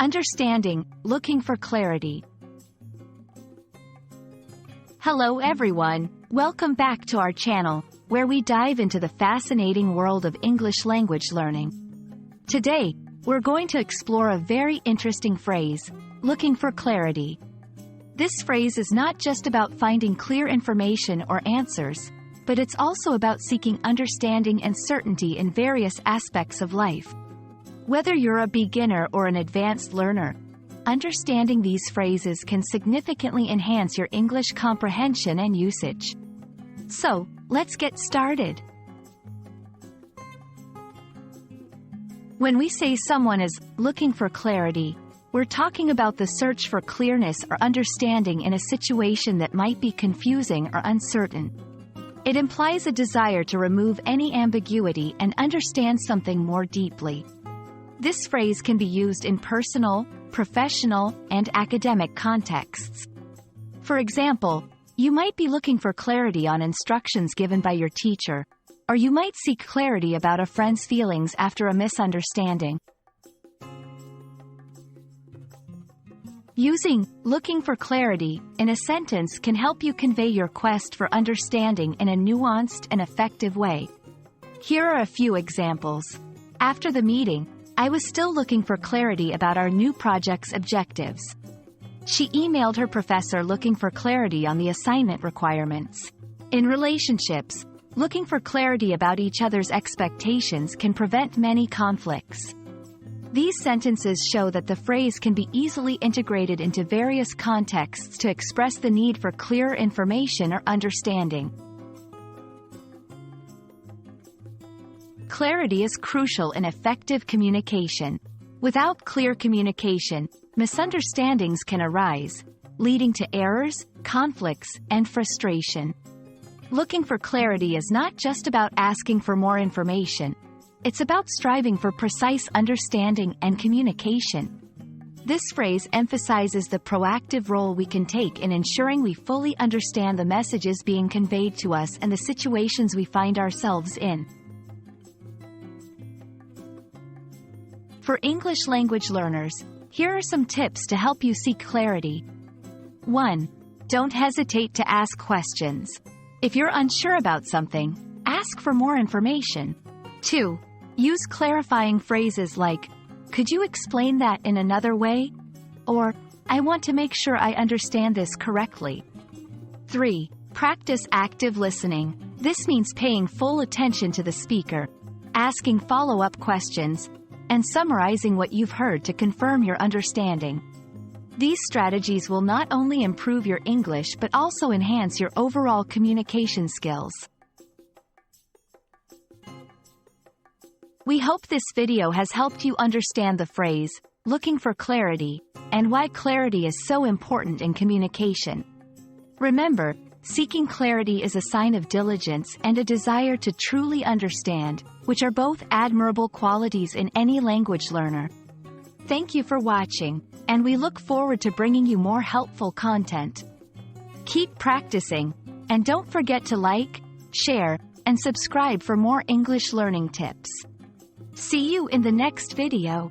Understanding, looking for clarity. Hello everyone, welcome back to our channel, where we dive into the fascinating world of English language learning. Today, we're going to explore a very interesting phrase, looking for clarity. This phrase is not just about finding clear information or answers, but it's also about seeking understanding and certainty in various aspects of life. Whether you're a beginner or an advanced learner, understanding these phrases can significantly enhance your English comprehension and usage. So, let's get started. When we say someone is looking for clarity, we're talking about the search for clearness or understanding in a situation that might be confusing or uncertain. It implies a desire to remove any ambiguity and understand something more deeply. This phrase can be used in personal, professional, and academic contexts. For example, you might be looking for clarity on instructions given by your teacher, or you might seek clarity about a friend's feelings after a misunderstanding. Using looking for clarity in a sentence can help you convey your quest for understanding in a nuanced and effective way. Here are a few examples. After the meeting, I was still looking for clarity about our new project's objectives. She emailed her professor looking for clarity on the assignment requirements. In relationships, looking for clarity about each other's expectations can prevent many conflicts. These sentences show that the phrase can be easily integrated into various contexts to express the need for clearer information or understanding. Clarity is crucial in effective communication. Without clear communication, misunderstandings can arise, leading to errors, conflicts, and frustration. Looking for clarity is not just about asking for more information. It's about striving for precise understanding and communication. This phrase emphasizes the proactive role we can take in ensuring we fully understand the messages being conveyed to us and the situations we find ourselves in. For English language learners, here are some tips to help you seek clarity. 1. Don't hesitate to ask questions. If you're unsure about something, ask for more information. 2. Use clarifying phrases like, "Could you explain that in another way?" Or, "I want to make sure I understand this correctly." 3. Practice active listening. This means paying full attention to the speaker, asking follow-up questions, and summarizing what you've heard to confirm your understanding. These strategies will not only improve your English but also enhance your overall communication skills. We hope this video has helped you understand the phrase, looking for clarity, and why clarity is so important in communication. Remember, seeking clarity is a sign of diligence and a desire to truly understand, which are both admirable qualities in any language learner. Thank you for watching, and we look forward to bringing you more helpful content. Keep practicing, and don't forget to like, share, and subscribe for more English learning tips. See you in the next video.